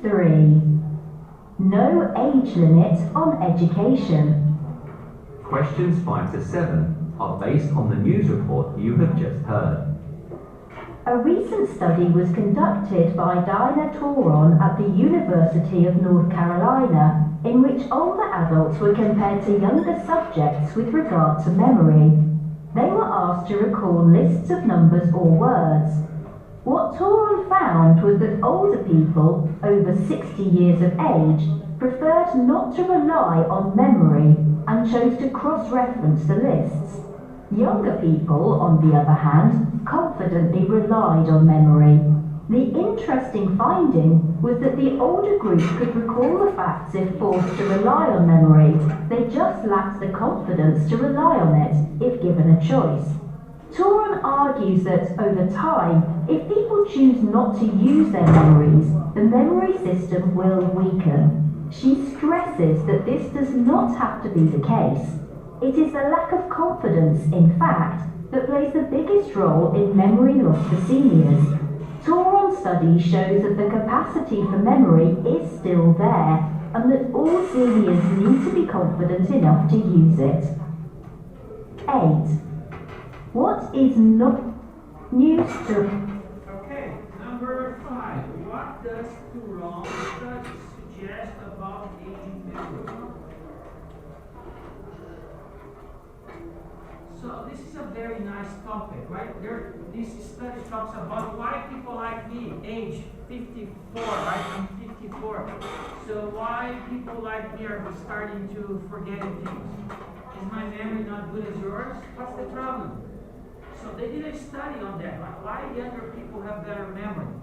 3. No age limit on education. Questions 5 to 7 are based on the news report you have just heard. A recent study was conducted by Dinah Toron at the University of North Carolina, in which older adults were compared to younger subjects with regard to memory. They were asked to recall lists of numbers or words. What Toron found was that older people, over 60 years of age, preferred not to rely on memory and chose to cross-reference the lists. Younger people, on the other hand, confidently relied on memory. The interesting finding was that the older group could recall the facts if forced to rely on memory. They just lacked the confidence to rely on it if given a choice. Toron argues that, over time, if people choose not to use their memories, the memory system will weaken. She stresses that this does not have to be the case. It is the lack of confidence, in fact, that plays the biggest role in memory loss for seniors. Toron's study shows that the capacity for memory is still there, and that all seniors need to be confident enough to use it. 8. What is not news to... Okay, number 5. What does Toron's study suggest about aging memory? So this is a very nice topic, right? This study talks about why people like me, age 54, right? I'm 54. So why people like me are starting to forget things? Is my memory not good as yours? What's the problem? So they did a study on that, like why younger people have better memory.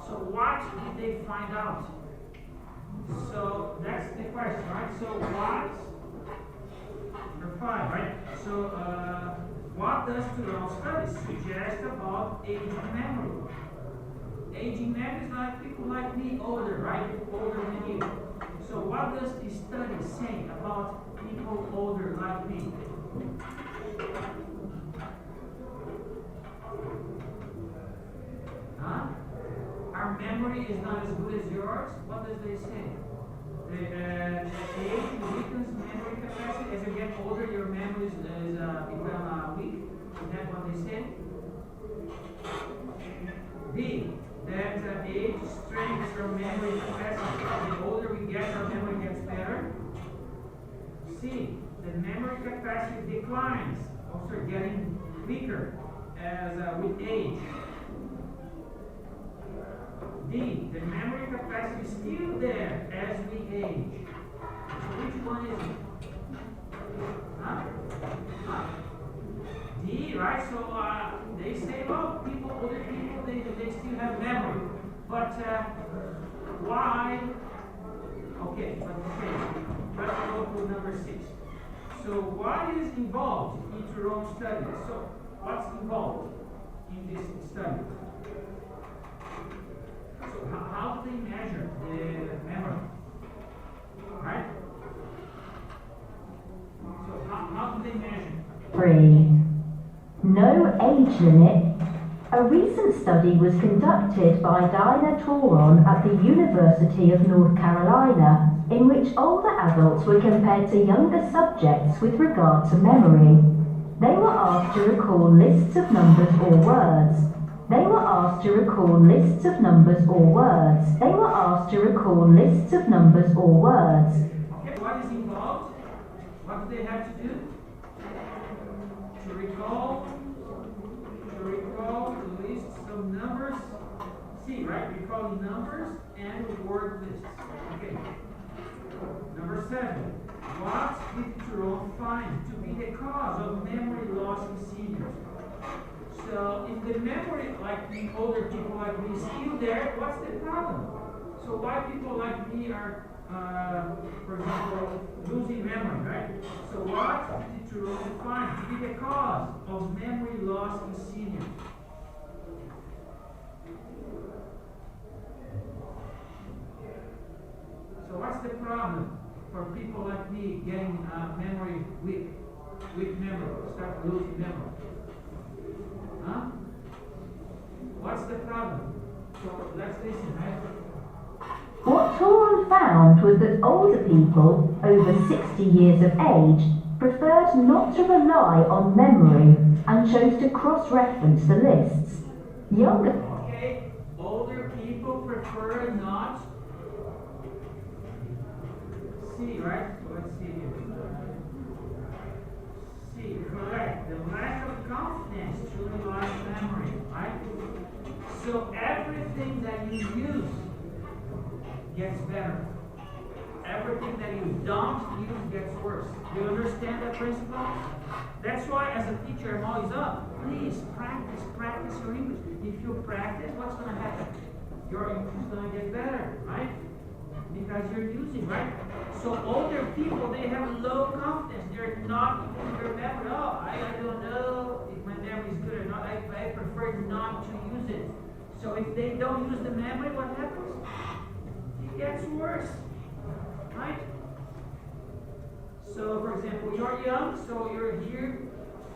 So what did they find out? So that's the question, right? So what? Number 5, right? So what does Toron's study suggest about aging memory? Aging memory is like people like me, older, right? Older than you. So what does this study say about people older like me? Huh? Our memory is not as good as yours? What does they say? The age weakens memory capacity. As you get older, your memory is become weak. Is that what they say? B. That age strengthens your memory capacity. The older we get, our memory gets better. C. The memory capacity declines, also getting weaker as with age. D. The memory capacity is still there as we age. So which one is it? D, right? So they say, well, older people, they still have memory. But why? Okay, let's go to number 6. So what is involved in Toron's study? So what's involved in this study? So how do they measure the memory? Right? So how do they measure? 3. No age limit. A recent study was conducted by Dinah Toron at the University of North Carolina, in which older adults were compared to younger subjects with regard to memory. They were asked to recall lists of numbers or words. They were asked to recall lists of numbers or words. They were asked to recall lists of numbers or words. Okay, what is involved? What do they have to do? To recall the lists of numbers. C, right? Recalling numbers and word lists. Okay. Number 7. What did Toron find to be the cause of memory loss in seniors? So if the memory, like the older people like me, is still there, what's the problem? So why people like me are, for example, losing memory, right? So what did Toron find to be the cause of memory loss in seniors? So what's the problem for people like me getting memory weak memory, start losing memory? What's the problem? So let's listen, right? What Toron found was that older people, over 60 years of age, preferred not to rely on memory and chose to cross-reference the lists. Younger Okay, older people prefer not. C, right? Let's see here. C, correct. The lack of confidence to rely on memory, right? So everything that you use gets better. Everything that you don't use gets worse. Do you understand that principle? That's why as a teacher I'm always up. Please practice your English. If you practice, what's going to happen? Your English is going to get better, right? Because you're using, right? So older people, they have low confidence. They're not using their memory. Oh, I don't know if my memory is good or not. I prefer not to use it. So if they don't use the memory, what happens? It gets worse, right? So for example, you're young, so you're here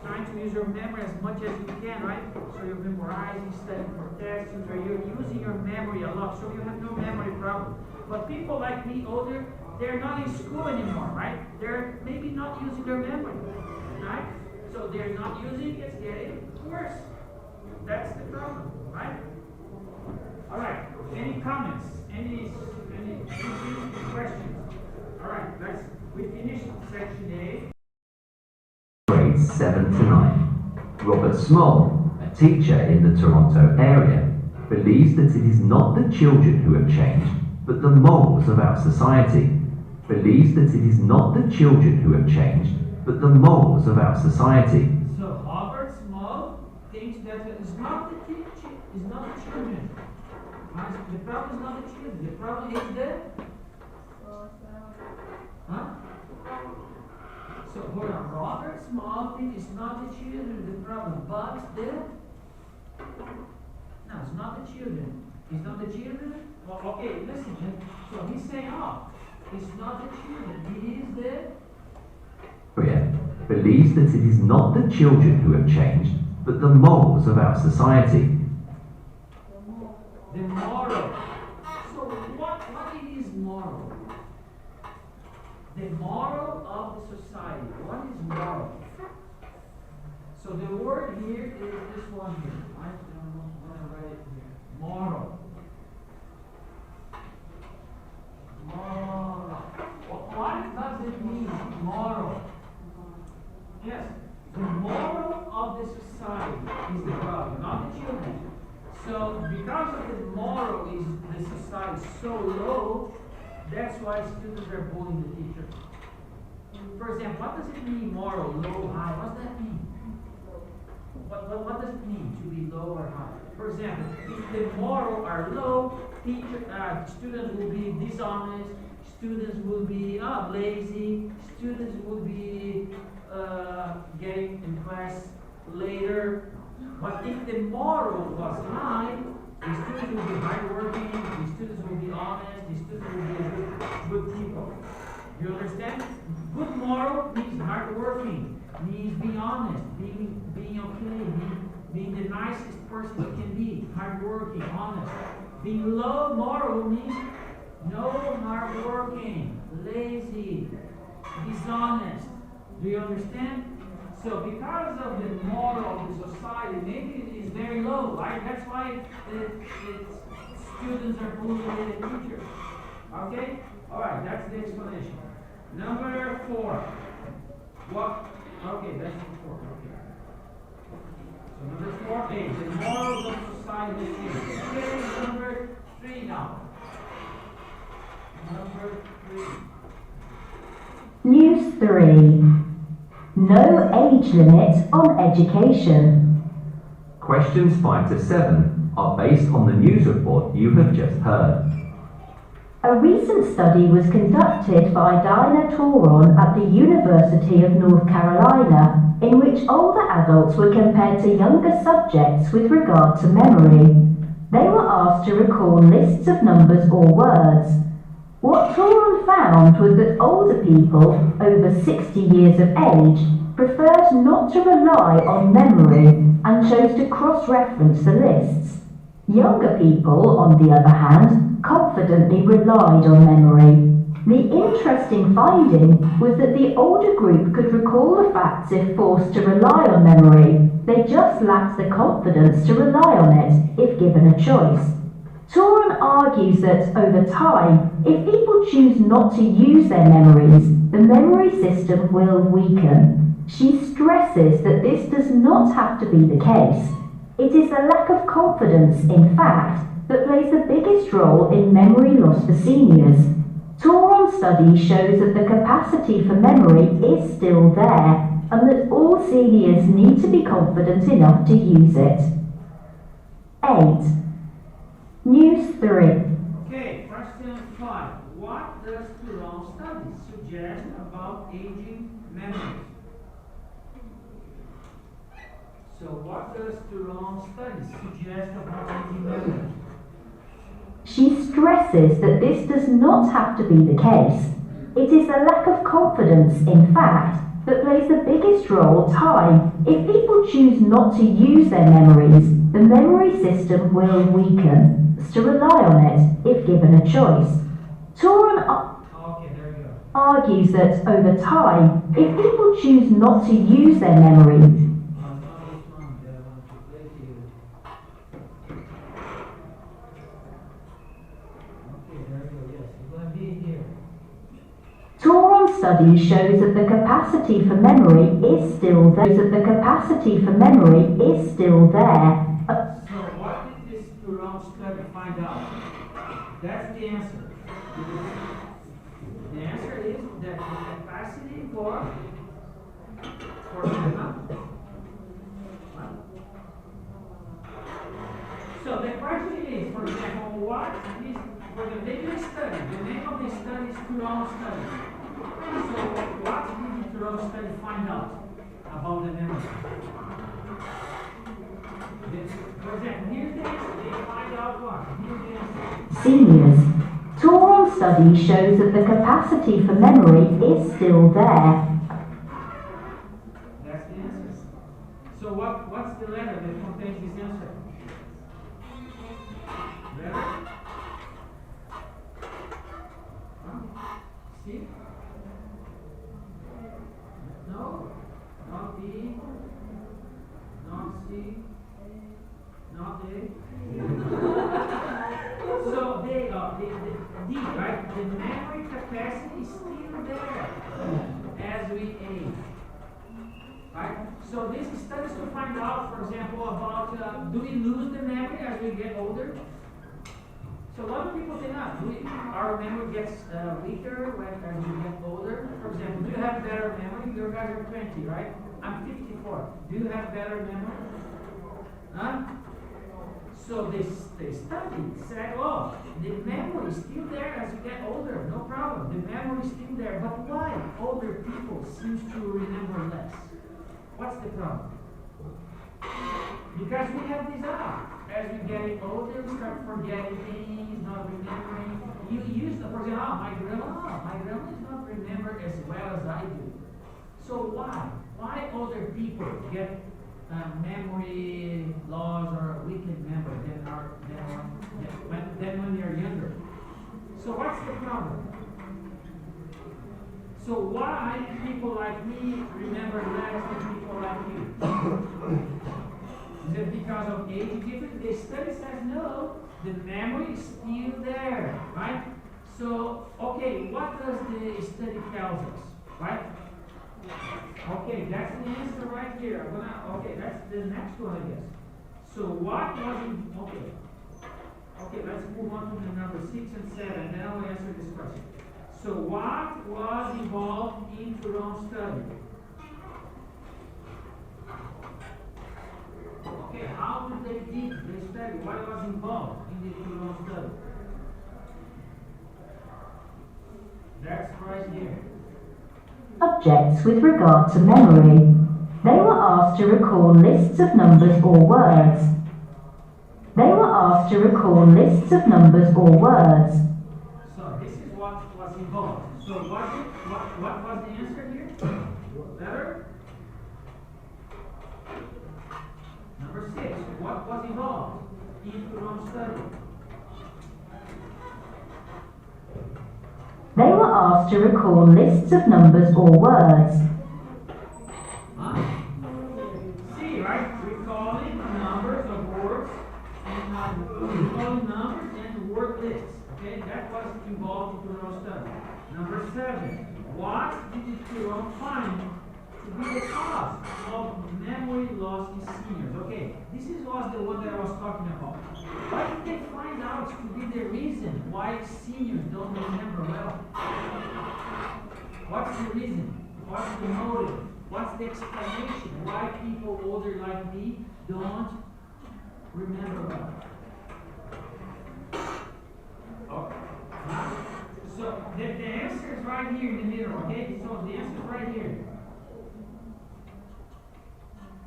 trying to use your memory as much as you can, right? So you're memorizing, studying for tests, so you're using your memory a lot, so you have no memory problem. But people like me, older, they're not in school anymore, right? They're maybe not using their memory, right? So they're not using, it's getting worse. That's the problem, right? All right, any comments? Any questions? All right, we finished section A. Grades 7 to 9. Robert Small, a teacher in the Toronto area, believes that it is not the children who have changed, but the morals of our society. Believes that it is not the children who have changed, but the morals of our society. So Robert Small thinks that it's not the children. The problem is not the children. The problem is the. Huh? So hold on. Robert Small thinks it's not the children the problem, but the. No, it's not the children. It's not the children. Well, okay, listen. So he's saying, oh, it's not the children. It is the. Believes that it is not the children who have changed, but the morals of our society. The moral. So what it is moral? The moral of the society. What is moral? So the word here is this one here. I don't know what I write it here. Moral. Moral. What does it mean? Moral. Yes. The moral of the society is the problem, not the children. So because of the moral is the society so low, that's why students are bullying the teacher. For example, what does it mean moral, low, high? What does that mean? What does it mean to be low or high? For example, if the moral are low, students will be dishonest, students will be lazy, students will be getting in class later. But if the moral was high, the students will be hardworking, the students will be honest, the students will be good people. You understand? Good moral means hardworking, means being honest, being okay, being the nicest person you can be, hardworking, honest. Being low moral means no hardworking, lazy, dishonest. Do you understand? So because of the moral of the society, maybe it is very low, right? That's why the students are bullying the teacher. Okay? Alright, that's the explanation. Number 4. What? Okay, that's the 4. Okay. So number 4A, the morals of society. Okay, number 3 now. Number 3. News 3. No age limit on education. Questions 5 to 7 are based on the news report you have just heard. A recent study was conducted by Dinah Toron at the University of North Carolina, in which older adults were compared to younger subjects with regard to memory. They were asked to recall lists of numbers or words. What Toron found was that older people, over 60 years of age, preferred not to rely on memory and chose to cross-reference the lists. Younger people, on the other hand, confidently relied on memory. The interesting finding was that the older group could recall the facts if forced to rely on memory. They just lacked the confidence to rely on it if given a choice. Toron argues that over time, if people choose not to use their memories, the memory system will weaken. She stresses that this does not have to be the case. It is the lack of confidence, in fact, that plays the biggest role in memory loss for seniors. Toron's study shows that the capacity for memory is still there, and that all seniors need to be confident enough to use it. 8. News 3. Okay, question 5. What does Toron's study suggest about aging memories? So what does Toron's study suggest about aging memories? She stresses that this does not have to be the case. It is the lack of confidence, in fact, that plays the biggest role time. If people choose not to use their memories, the memory system will weaken. To rely on it if given a choice. Toron argues that over time, if people choose not to use their memories, Toron's study shows that the capacity for memory is still there. So what did this Toron study find out? That's the answer. The answer is that the capacity for so the question is, for example, what is for the bigger study? The name of the study is Toron study. So what did the Toron study find out about the memory? For example, here's the answer. They find out what? Here's the answer. Seniors. Toron's study shows that the capacity for memory is still there. That's the answer. So what's the letter that contains this answer? Letter? C? No? Not B? Not C? Not A? So the D, right? The memory capacity is still there as we age. Right? So this studies to find out, for example, about do we lose the memory as we get older? So a lot of people say, our memory gets weaker as we get older. For example, do you have better memory? You guys are 20, right? I'm 54. Do you have better memory? Huh? So they studied, said, oh, the memory is still there as you get older, no problem. The memory is still there, but why older people seem to remember less? What's the problem? Because we have this as we get older, we start forgetting things, not remembering. You use, for example, my grandma does not remember as well as I do. So why? Why older people get memory loss or weakened memory than when they are younger? So what's the problem? So why people like me remember less than people like you? Is it because of age difference? The study says no, the memory is still there, right? So, okay, what does the study tell us, right? Okay, that's the answer right here. Okay, that's the next one, I guess. So what was okay, let's move on to the number 6 and 7, then I will answer this question. So what was involved in Toron's study? Okay, how did they do the study? What was involved in the Toron study? That's right here. Subjects with regard to memory. They were asked to recall lists of numbers or words. So this is what was involved. So what was the answer here? Letter? Number 6. What was involved in Toron's study? asked to recall lists of numbers or words. See, right? Recalling numbers of words and recalling numbers and word lists. Okay, that was involved in Turon study. Number 7. What did Turon find to be the cause of memory loss in seniors? Okay, this was the one that I was talking about. What did they find out to be the reason why seniors don't remember well? What's the reason? What's the motive? What's the explanation why people older like me don't remember well? Okay. So the answer is right here in the middle, okay? So the answer is right here.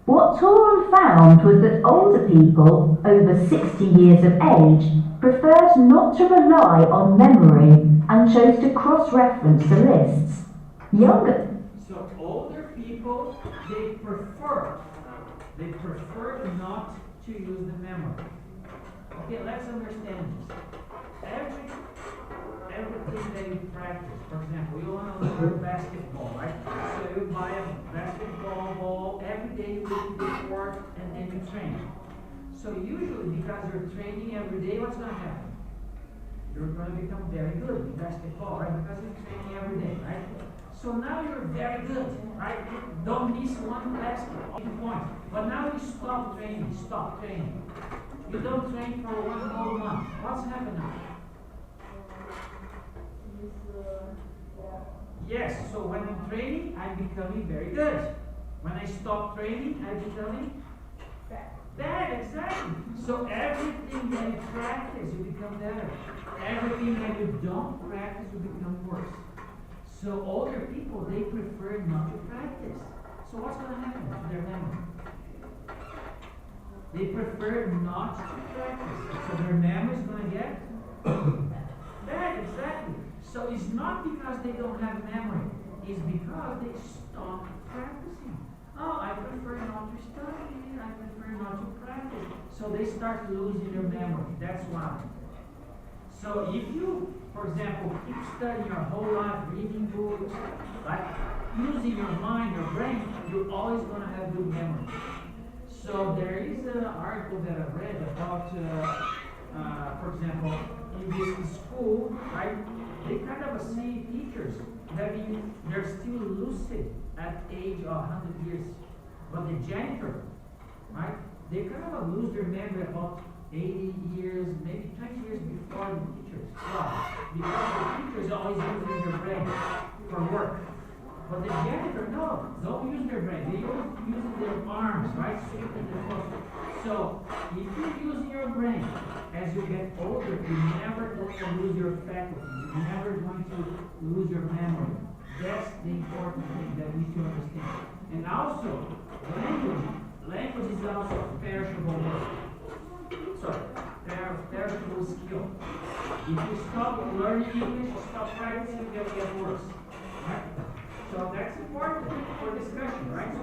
What Toron found was that older people, over 60 years of age, preferred not to rely on memory and chose to cross-reference the lists. So older people, they prefer not to use the memory. Okay, let's understand this. Everything that you practice, for example, you want to learn basketball, right? So you buy a basketball ball, every day you go to the court and then you train. So usually because you're training every day, what's going to happen? You're going to become very good in basketball, right? Because you're training every day, right? So now you're very good, right? Don't miss one basketball point. But now you stop training. You don't train for 1 whole month. What's happening? Yes, so when I'm training, I'm becoming very good. When I stop training, I'm becoming bad, exactly. So everything that you practice, you become better. Everything that you don't practice, you become worse. So older people, they prefer not to practice. So what's going to happen to their memory? They prefer not to practice. So their memory is going to get bad, exactly. So it's not because they don't have memory. It's because they stop practicing. Oh, I prefer not to study. I prefer not to practice. So they start losing their memory. That's why. So if you, for example, keep studying your whole life, reading books, like using your mind, your brain, you're always going to have good memory. So there is an article that I read about, for example, in this school, right? They kind of see teachers that they're still lucid at age of 100 years. But the janitor, right? They kind of lose their memory about 80 years, maybe 20 years before the teachers. Why? Because the teachers always using their brain for work. But the janitor, no, don't use their brain. They use their arms, right? Sweeping the floor. So if you're using your brain as you get older, you're never going to lose your faculties. You're never going to lose your memory. That's the important thing that we should understand. And also, language is also a perishable word. Sorry, perishable skill. If you stop learning English, stop practicing, you're going to get worse. Right? So that's important for discussion, right? So